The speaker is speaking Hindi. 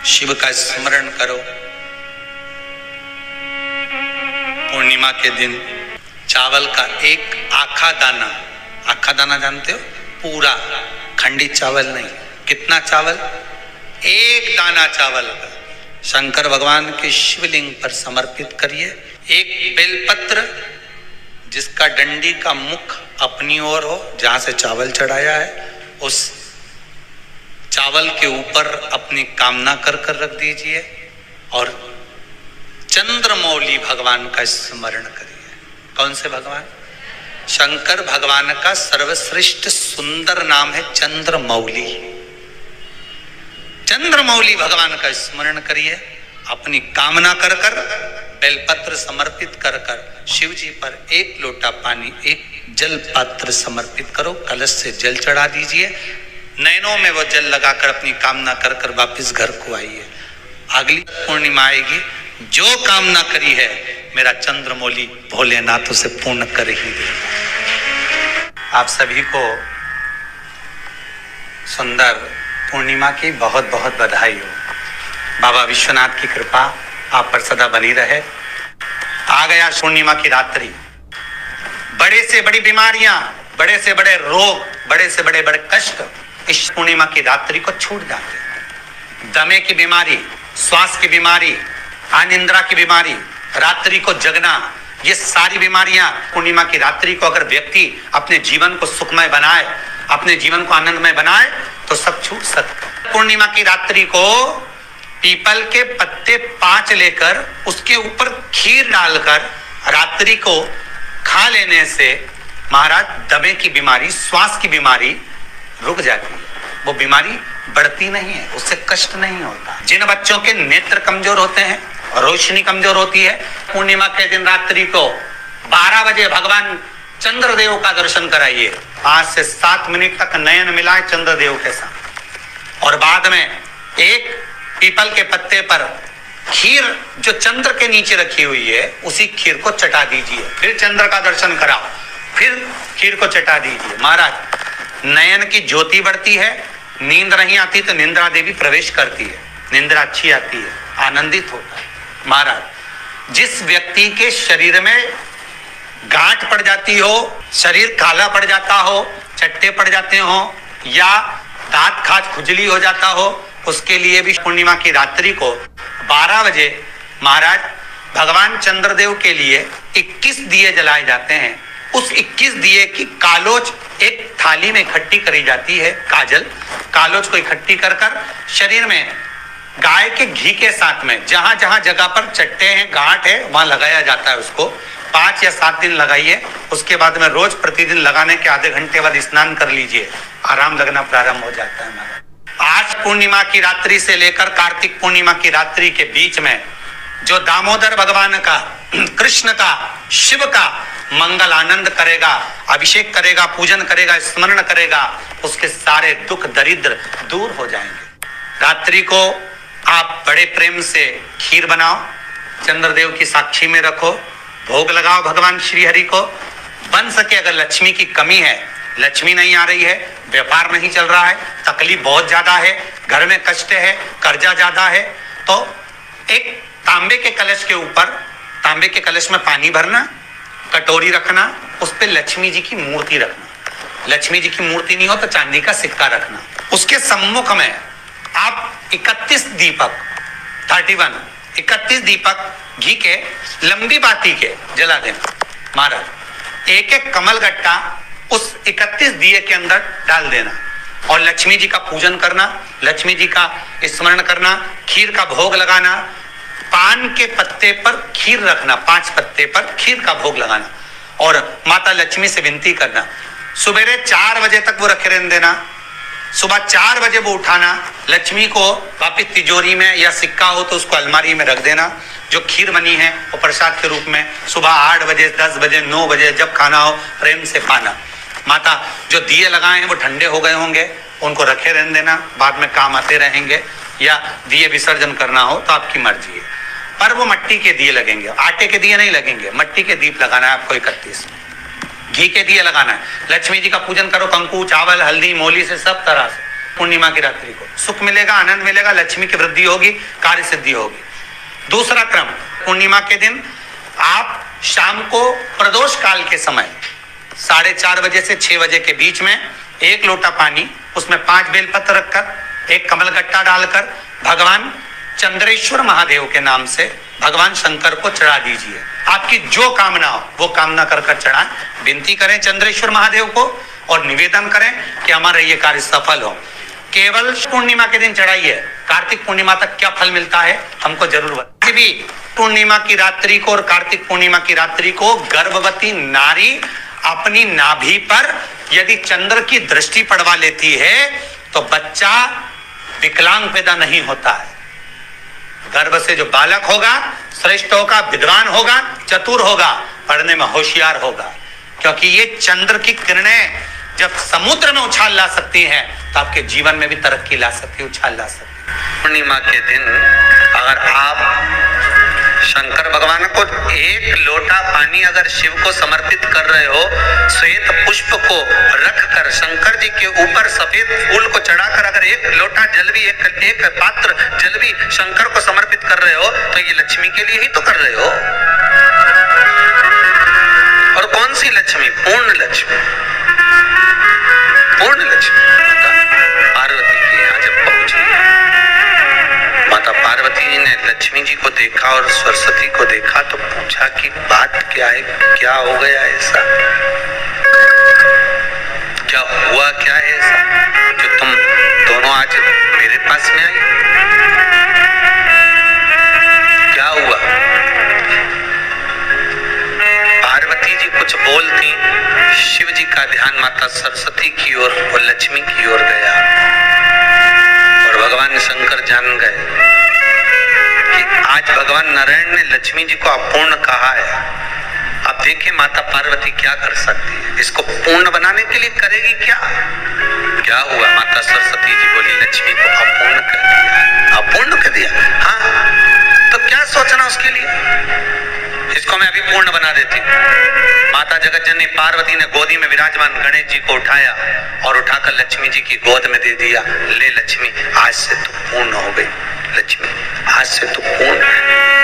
शिव का स्मरण करो। पूर्णिमा के दिन चावल का एक आखा दाना जानते हो, पूरा खंडित चावल नहीं, कितना चावल, एक दाना चावल का शंकर भगवान के शिवलिंग पर समर्पित करिए। एक बेलपत्र जिसका डंडी का मुख अपनी ओर हो, जहां से चावल चढ़ाया है, उस चावल के ऊपर अपनी कामना कर रख दीजिए और चंद्रमौली भगवान का स्मरण करिए। कौन से भगवान? शंकर भगवान का सर्वश्रेष्ठ सुंदर नाम है चंद्रमौली। चंद्रमौली भगवान का स्मरण करिए। अपनी कामना कर बेलपत्र समर्पित कर शिव जी पर एक लोटा पानी, एक जल पात्र समर्पित करो, कलश से जल चढ़ा दीजिए। नैनों में वो जल लगाकर अपनी कामना कर वापिस घर को आइए। अगली पूर्णिमा आएगी, जो कामना करी है मेरा चंद्रमौली भोलेनाथ उसे पूर्ण कर ही देगा। आप सभी को सुंदर पूर्णिमा की बहुत बहुत बधाई हो। बाबा विश्वनाथ की कृपा आप पर सदा बनी रहे। आ गया पूर्णिमा की रात्रि। बड़े से बड़ी बीमारियां, बड़े से बड़े रोग, बड़े से बड़े कष्ट इस पूर्णिमा की रात्रि को छूट जाते हैं। दमे की बीमारी, श्वास की बीमारी, अनिद्रा की बीमारी, रात्रि को जगना, ये सारी बीमारियां पूर्णिमा की रात्रि को अगर व्यक्ति अपने जीवन को सुखमय बनाए, अपने जीवन को आनंदमय बनाए तो सब छूट सकता। पूर्णिमा की रात्रि को पीपल के पत्ते 5 लेकर उसके ऊपर खीर डालकर रात्रि को खा लेने से महाराज दमे की बीमारी, श्वास की बीमारी रुक जाती है। वो बीमारी बढ़ती नहीं है, उससे कष्ट नहीं होता। जिन बच्चों के नेत्र कमजोर होते हैं, रोशनी कमजोर होती है, पूर्णिमा के दिन रात्रि को 12 बजे भगवान चंद्रदेव का दर्शन कराइए। 5 से 7 मिनट तक नयन मिलाए चंद्रदेव के साथ और बाद में एक पीपल के पत्ते पर खीर जो चंद्र के नीचे रखी हुई है उसी खीर को चटा दीजिए। फिर चंद्र का दर्शन कराओ, फिर खीर को चटा दीजिए। महाराज नयन की ज्योति बढ़ती है, नींद नहीं आती तो निंद्रा देवी प्रवेश करती है, निंद्रा अच्छी आती है, आनंदित होता है। महाराज जिस व्यक्ति के शरीर में गांठ पड़ जाती हो, शरीर काला पड़ जाता हो, चट्टे पड़ जाते हो या दांत खाज खुजली हो जाता हो, उसके लिए भी पूर्णिमा की रात्रि को 12 बजे महाराज भगवान चंद्रदेव के लिए 21 दिए जलाए जाते हैं। उस 21 दिए की कालोच एक थाली में इकट्ठी करी जाती है। कालोच को इकट्ठी कर शरीर में गाय के घी के साथ में जहां जहां जगह पर चट्टे हैं, गांठ है, वहां लगाया जाता है। उसको 5 या 7 दिन लगाइए। उसके बाद में रोज प्रतिदिन लगाने के आधे घंटे बाद स्नान कर लीजिए, आराम लगना प्रारंभ हो जाता है। आज पूर्णिमा की रात्रि से लेकर कार्तिक पूर्णिमा की रात्रि के बीच में जो दामोदर भगवान का, कृष्ण का, शिव का मंगल आनंद करेगा, अभिषेक करेगा, पूजन करेगा, स्मरण करेगा, उसके सारे दुख दरिद्र दूर हो जाएंगे। रात्रि को आप बड़े प्रेम से खीर बनाओ, चंद्रदेव की साक्षी में रखो, भोग लगाओ भगवान श्री हरि को। बन सके अगर लक्ष्मी की कमी है, लक्ष्मी नहीं आ रही है, व्यापार नहीं चल रहा है, तकलीफ बहुत ज्यादा है, घर में कष्ट है, कर्जा ज्यादा है, तो एक तांबे के कलश के ऊपर, तांबे के कलश में पानी भरना, कटोरी रखना, उस पे लक्ष्मी जी की मूर्ति रखना। लक्ष्मी जी की मूर्ति नहीं हो तो चांदी का सिक्का रखना। उसके सम्मुख में आप 31 दीपक घी के लंबी बाती के जला देना। महाराज एक एक कमल गट्टा उस 31 दिए के अंदर डाल देना और लक्ष्मी जी का पूजन करना, लक्ष्मी जी का स्मरण करना, खीर का भोग लगाना, पान के पत्ते पर खीर रखना, 5 पत्ते पर खीर का भोग लगाना और माता लक्ष्मी से विनती करना। सुबेरे 4 बजे तक वो रखे रहने देना, सुबह 4 बजे वो उठाना, लक्ष्मी को वापिस तिजोरी में या सिक्का हो तो उसको अलमारी में रख देना। जो खीर बनी है वो प्रसाद के रूप में सुबह 8 बजे, 10 बजे, 9 बजे जब खाना हो प्रेम से खाना। माता जो दिए लगाए हैं वो ठंडे हो गए होंगे, उनको रखे रहने देना, बाद में काम आते रहेंगे, या दिए विसर्जन करना हो तो आपकी मर्जी है। पर वो मिट्टी के दिए लगेंगे, आटे के दिए नहीं लगेंगे, मिट्टी के दीप लगाना है आपको। 31 घी के दिए लगाना है। लक्ष्मी जी का पूजन करो, कंकु, चावल, हल्दी, मोली से सब तरह से पूर्णिमा की रात्रि को सुख मिलेगा, आनंद मिलेगा, लक्ष्मी की वृद्धि होगी, कार्य सिद्धि होगी। दूसरा क्रम, पूर्णिमा के दिन आप शाम को प्रदोष काल के समय 4:30 बजे से 6 बजे के बीच में 1 लोटा पानी, उसमें 5 बेलपत्र रखकर, 1 कमलगट्टा डालकर भगवान चंद्रेश्वर महादेव के नाम से भगवान शंकर को चढ़ा दीजिए। आपकी जो कामना हो वो कामना कर कर चढ़ाएं, विनती करें चंद्रेश्वर महादेव को और निवेदन करें कि हमारा ये कार्य सफल हो। केवल पूर्णिमा के दिन चढ़ाइए, कार्तिक पूर्णिमा तक क्या फल मिलता है हमको जरूर बताइए। भी पूर्णिमा की रात्रि को और कार्तिक पूर्णिमा की रात्रि को गर्भवती नारी अपनी नाभि पर यदि चंद्र की दृष्टि पड़वा लेती है तो बच्चा विकलांग पैदा नहीं होता है। गर्भ से जो बालक होगा श्रेष्ठ होगा, विद्वान होगा, चतुर होगा, पढ़ने में होशियार होगा, क्योंकि ये चंद्र की किरणें जब समुद्र में उछाल ला सकती हैं तो आपके जीवन में भी तरक्की ला सकती है, उछाल ला सकती है। पूर्णिमा के दिन अगर आप शंकर भगवान को 1 लोटा पानी अगर शिव को समर्पित कर रहे हो, श्वेत पुष्प को रखकर शंकर जी के ऊपर सफेद फूल को चढ़ाकर अगर 1 लोटा जल भी, एक पात्र जल भी शंकर को समर्पित कर रहे हो तो ये लक्ष्मी के लिए ही तो कर रहे हो। और कौन सी लक्ष्मी? पूर्ण लक्ष्मी। पूर्ण लक्ष्मी पार्वती के यहाँ जब पहुंची, माता पार्वती जी ने लक्ष्मी जी को देखा और सरस्वती को देखा तो पूछा कि बात क्या है, क्या हो गया ऐसा, क्या हुआ, क्या है ऐसा जो तुम दोनों आज मेरे पास में आई? क्या हुआ? पार्वती जी कुछ बोलती, शिव जी का ध्यान माता सरस्वती की ओर और लक्ष्मी की ओर गया और भगवान शंकर जान गए कि आज भगवान नारायण ने लक्ष्मी जी को अपूर्ण कहा है। अब देखिए माता पार्वती क्या कर सकती है, इसको पूर्ण बनाने के लिए करेगी क्या? क्या हुआ? माता सरस्वती जी बोली लक्ष्मी को अपूर्ण कर दिया। अपूर्ण कर दिया? हाँ, तो क्या सोचना उसके लिए, इसको मैं अभी पूर्ण बना देती हूँ। माता जगत जननी पार्वती ने गोदी में विराजमान गणेश जी को उठाया और उठाकर लक्ष्मी जी की गोद में दे दिया। ले लक्ष्मी, आज से तू पूर्ण हो गई। लक्ष्मी, आज से तू पूर्ण है।